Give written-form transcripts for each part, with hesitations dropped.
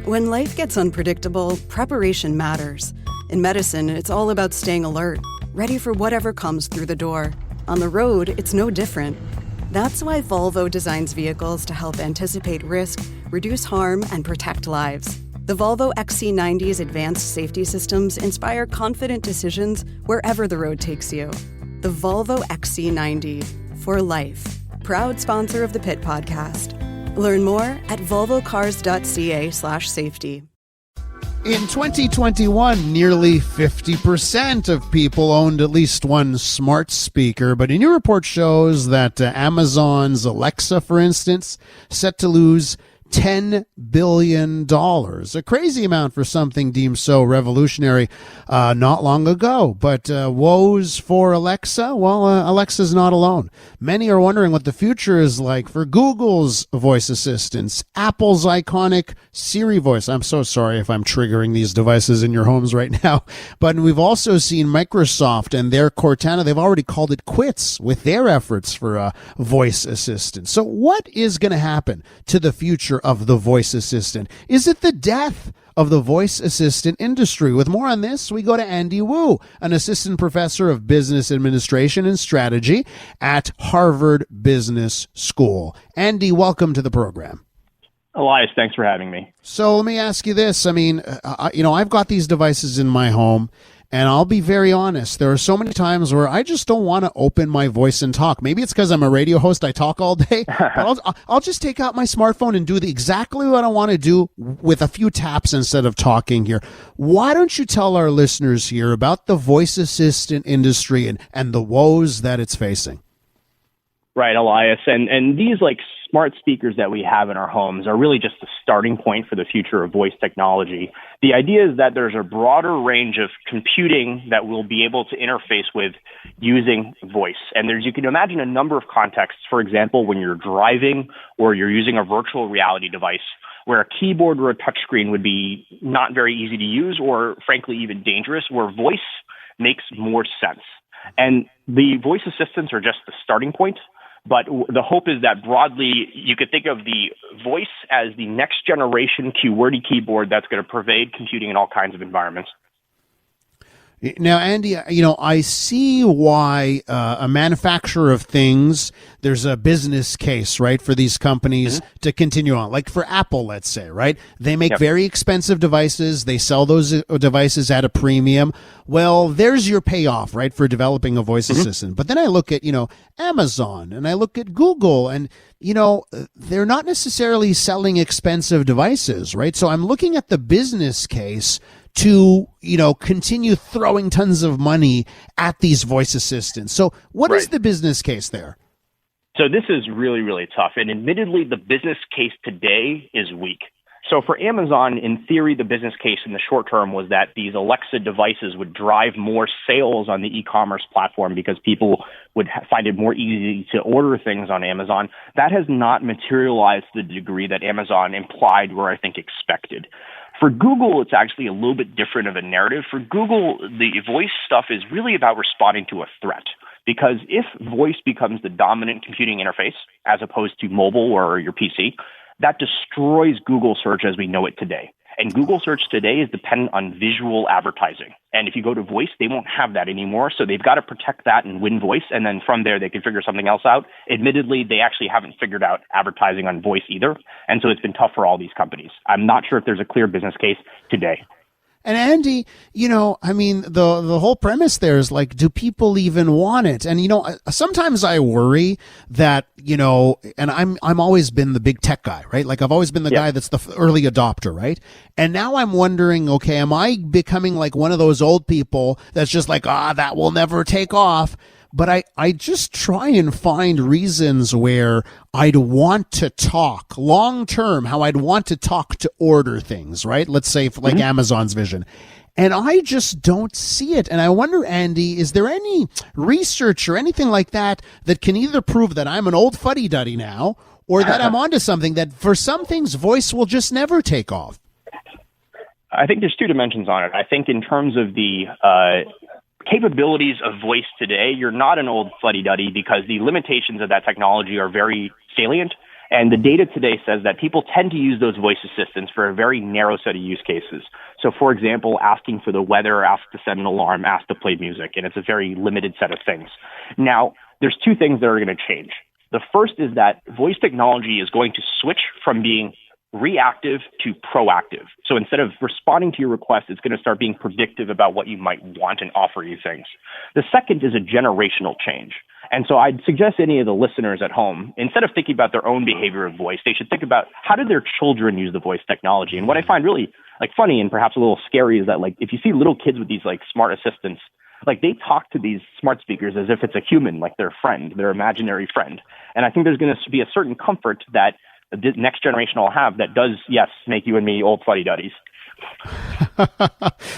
When life gets unpredictable, preparation matters. In medicine, it's all about staying alert, ready for whatever comes through the door. On the road, it's no different. That's why Volvo designs vehicles to help anticipate risk, reduce harm, and protect lives. The Volvo XC90's advanced safety systems inspire confident decisions wherever the road takes you. The Volvo XC90, for life. Proud sponsor of the Pit Podcast. Learn more at volvocars.ca/safety. In 2021, nearly 50% of people owned at least one smart speaker, but a new report shows that Amazon's Alexa, for instance, set to lose $10 billion, a crazy amount for something deemed so revolutionary not long ago. But woes for Alexa? Well, Alexa's not alone. Many are wondering what the future is like for Google's voice assistants, Apple's iconic Siri voice. I'm so sorry if I'm triggering these devices in your homes right now. But we've also seen Microsoft and their Cortana. They've already called it quits with their efforts for a voice assistant. So what is going to happen to the future of the voice assistant? Is it the death of the voice assistant industry? With more on this, we go to Andy Wu, an assistant professor of business administration and strategy at Harvard Business School. Andy, welcome to the program. Elias, thanks for having me. So let me ask you this. I mean, I've got these devices in my home, and I'll be very honest. There are so many times where I just don't want to open my voice and talk. Maybe it's because I'm a radio host. I talk all day. But I'll just take out my smartphone and do exactly what I want to do with a few taps instead of talking here. Why don't you tell our listeners here about the voice assistant industry and the woes that it's facing? Right, Elias. And these smart speakers that we have in our homes are really just the starting point for the future of voice technology. The idea is that there's a broader range of computing that we'll be able to interface with using voice. And you can imagine a number of contexts. For example, when you're driving or you're using a virtual reality device where a keyboard or a touchscreen would be not very easy to use or frankly even dangerous, where voice makes more sense. And the voice assistants are just the starting point. But the hope is that broadly, you could think of the voice as the next generation QWERTY keyboard that's going to pervade computing in all kinds of environments. Now, Andy, I see why a manufacturer of things, there's a business case, right, for these companies to continue on. Like for Apple, let's say, right? They make very expensive devices. They sell those devices at a premium. Well, there's your payoff, right, for developing a voice assistant. But then I look at, Amazon and I look at Google and, they're not necessarily selling expensive devices, right? So I'm looking at the business case to, continue throwing tons of money at these voice assistants. So what is the business case there? So this is really, really tough. And admittedly, the business case today is weak. So for Amazon, in theory, the business case in the short term was that these Alexa devices would drive more sales on the e-commerce platform because people would find it more easy to order things on Amazon. That has not materialized to the degree that Amazon implied or I think expected. For Google, it's actually a little bit different of a narrative. For Google, the voice stuff is really about responding to a threat. Because if voice becomes the dominant computing interface, as opposed to mobile or your PC, that destroys Google search as we know it today. And Google search today is dependent on visual advertising. And if you go to voice, they won't have that anymore. So they've got to protect that and win voice. And then from there, they can figure something else out. Admittedly, they actually haven't figured out advertising on voice either. And so it's been tough for all these companies. I'm not sure if there's a clear business case today. And Andy, the whole premise there is do people even want it? And, sometimes I worry that, and I'm always been the big tech guy, right? I've always been the guy that's the early adopter, right? And now I'm wondering, okay, am I becoming one of those old people that's just that will never take off? But I just try and find reasons where I'd want to talk long term, how I'd want to talk to order things, right? Let's say Amazon's vision. And I just don't see it. And I wonder, Andy, is there any research or anything like that that can either prove that I'm an old fuddy-duddy now or that I'm onto something that for some things voice will just never take off? I think there's two dimensions on it. I think in terms of the capabilities of voice today, you're not an old fuddy-duddy because the limitations of that technology are very salient. And the data today says that people tend to use those voice assistants for a very narrow set of use cases. So, for example, asking for the weather, ask to set an alarm, ask to play music, and it's a very limited set of things. Now, there's two things that are going to change. The first is that voice technology is going to switch from being reactive to proactive. So instead of responding to your request, it's going to start being predictive about what you might want and offer you things. The second is a generational change. And so I'd suggest any of the listeners at home, instead of thinking about their own behavior of voice, they should think about how do their children use the voice technology. And what I find really funny and perhaps a little scary is that if you see little kids with these smart assistants, they talk to these smart speakers as if it's a human, like their friend, their imaginary friend. And I think there's going to be a certain comfort that the next generation will have that does, yes, make you and me old fuddy-duddies.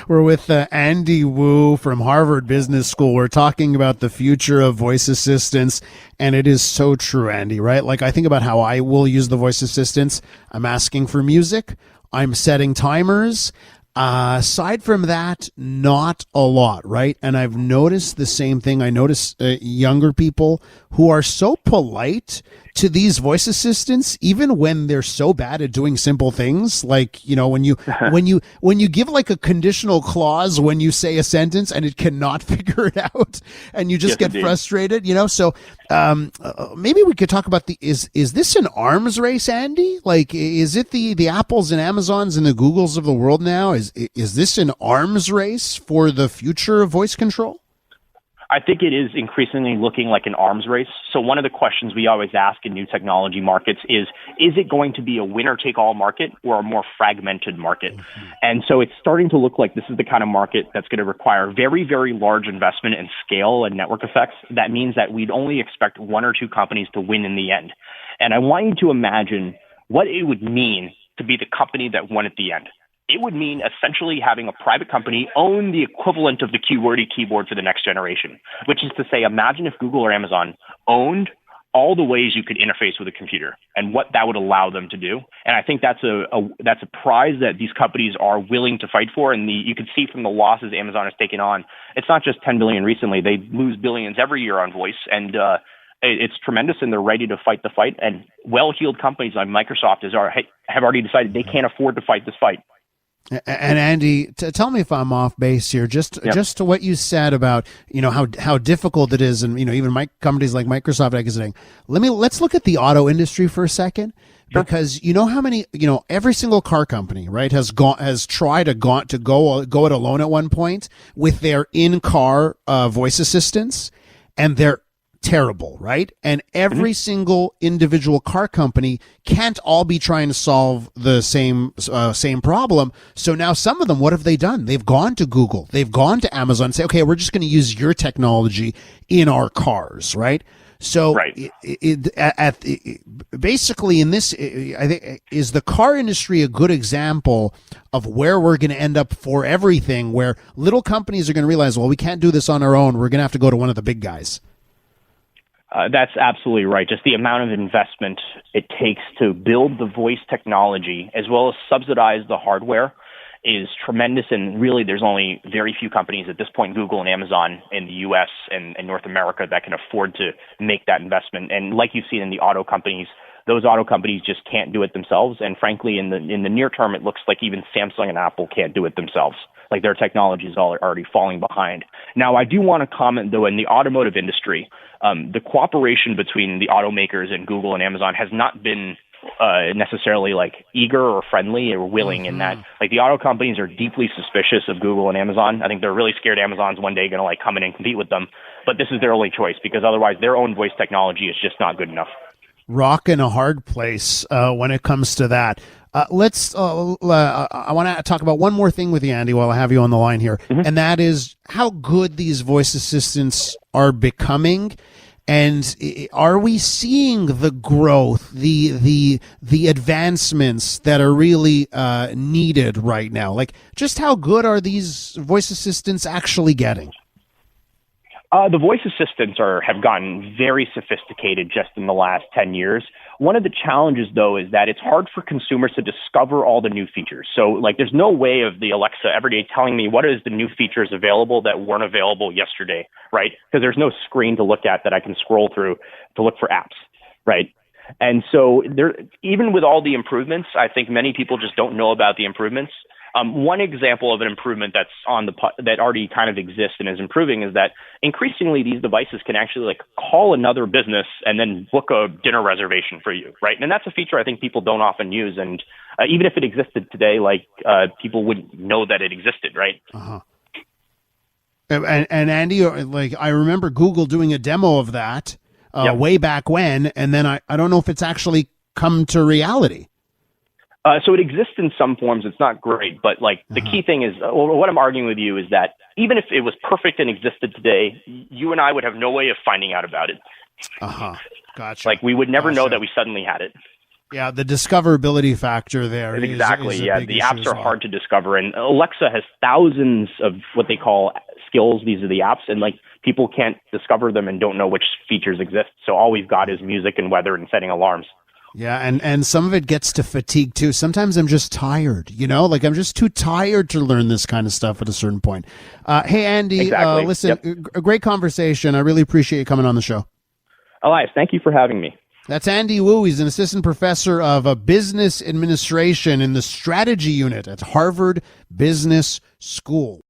We're with Andy Wu from Harvard Business School. We're talking about the future of voice assistants, and it is so true, Andy, right? I think about how I will use the voice assistants. I'm asking for music. I'm setting timers. Aside from that, not a lot, right? And I've noticed the same thing. I notice younger people who are so polite to these voice assistants, even when they're so bad at doing simple things, when you give a conditional clause when you say a sentence and it cannot figure it out, and you just get frustrated, So maybe we could talk about is this an arms race, Andy? Is it the Apples and Amazons and the Googles of the world now? Is this an arms race for the future of voice control? I think it is increasingly looking like an arms race. So one of the questions we always ask in new technology markets is it going to be a winner-take-all market or a more fragmented market? Mm-hmm. And so it's starting to look like this is the kind of market that's going to require very, very large investment and scale and network effects. That means that we'd only expect one or two companies to win in the end. And I want you to imagine what it would mean to be the company that won at the end. It would mean essentially having a private company own the equivalent of the QWERTY keyboard for the next generation, which is to say, imagine if Google or Amazon owned all the ways you could interface with a computer and what that would allow them to do. And I think that's a prize that these companies are willing to fight for. And you can see from the losses Amazon has taken on, it's not just 10 billion recently. They lose billions every year on voice. And it's tremendous, and they're ready to fight the fight. And well-heeled companies like Microsoft have already decided they can't afford to fight this fight. And Andy, tell me if I'm off base here. Just to what you said about how difficult it is, and even companies like Microsoft exiting. Let's look at the auto industry for a second, because how many every single car company, right, has tried to go it alone at one point with their in-car voice assistants, and they're terrible, right? And every single individual car company can't all be trying to solve the same problem. So now some of them, what have they done? They've gone to Google, they've gone to Amazon and say, okay, we're just going to use your technology in our cars, right? So right. Basically in this, I think, is the car industry a good example of where we're going to end up for everything, where little companies are going to realize, well, we can't do this on our own. We're going to have to go to one of the big guys. That's absolutely right. Just the amount of investment it takes to build the voice technology as well as subsidize the hardware is tremendous. And really, there's only very few companies at this point, Google and Amazon in the U.S. and North America, that can afford to make that investment. And like you've seen in the auto companies, those auto companies just can't do it themselves. And frankly, in the near term, it looks like even Samsung and Apple can't do it themselves. Like their technology is already falling behind. Now, I do want to comment, though, in the automotive industry, the cooperation between the automakers and Google and Amazon has not been necessarily eager or friendly or willing in that. The auto companies are deeply suspicious of Google and Amazon. I think they're really scared Amazon's one day going to come in and compete with them. But this is their only choice, because otherwise their own voice technology is just not good enough. Rock in a hard place when it comes to that. I want to talk about one more thing with you, Andy, while I have you on the line here, and that is how good these voice assistants are becoming. And are we seeing the growth, the advancements that are really needed right now? Just how good are these voice assistants actually getting? The voice assistants have gotten very sophisticated just in the last 10 years. One of the challenges, though, is that it's hard for consumers to discover all the new features. So, there's no way of the Alexa every day telling me what is the new features available that weren't available yesterday, right? Because there's no screen to look at that I can scroll through to look for apps, right? And so there, even with all the improvements, I think many people just don't know about the improvements. One example of an improvement that's that already kind of exists and is improving is that increasingly these devices can actually like call another business and then book a dinner reservation for you, right? And that's a feature I think people don't often use. And even if it existed today, like people wouldn't know that it existed, right? Uh-huh. And Andy, like I remember Google doing a demo of that way back when, and then I don't know if it's actually come to reality. So it exists in some forms. It's not great, but like the key thing is, what I'm arguing with you is that even if it was perfect and existed today, you and I would have no way of finding out about it. Gotcha. Like we would never know that we suddenly had it. Yeah, the discoverability factor there. Exactly. Is yeah, the apps are hard to discover, and Alexa has thousands of what they call skills. These are the apps, and like people can't discover them and don't know which features exist. So all we've got is music and weather and setting alarms. Yeah, and some of it gets to fatigue too. Sometimes I'm just tired, like I'm just too tired to learn this kind of stuff at a certain point. Hey, Andy, listen, a great conversation. I really appreciate you coming on the show. Elias, thank you for having me. That's Andy Wu. He's an assistant professor of business administration in the strategy unit at Harvard Business School.